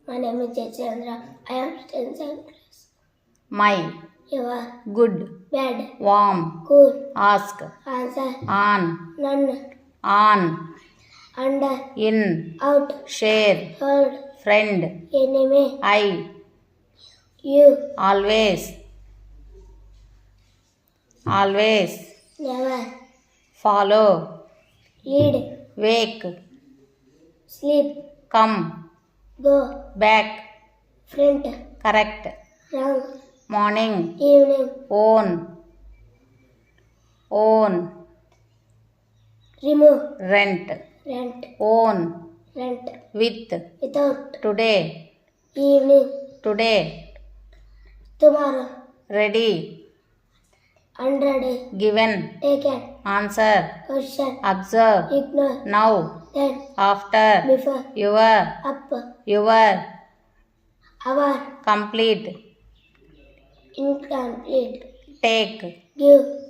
My name is Jayachandra. I am studying second class. My. Your. Good. Bad. Warm. Cool. Ask. Answer. On. None. On. Under. In. Out. Share. Heard. Friend. Enemy. I. You. Always. Always. Never. Follow. Lead. Wake. Sleep. Come. Go. Back. Front. Correct. Wrong. Morning. Evening. Own. Own. Remove. Rent. Rent. Own. Rent. With. Without. Today. Evening. Today. Tomorrow. Ready. 100. Given. Taken. Answer. Question. Observe. Ignore. Now. Then. After. Before. Your. Up. Your. Our. Complete. Incomplete. Take. Give.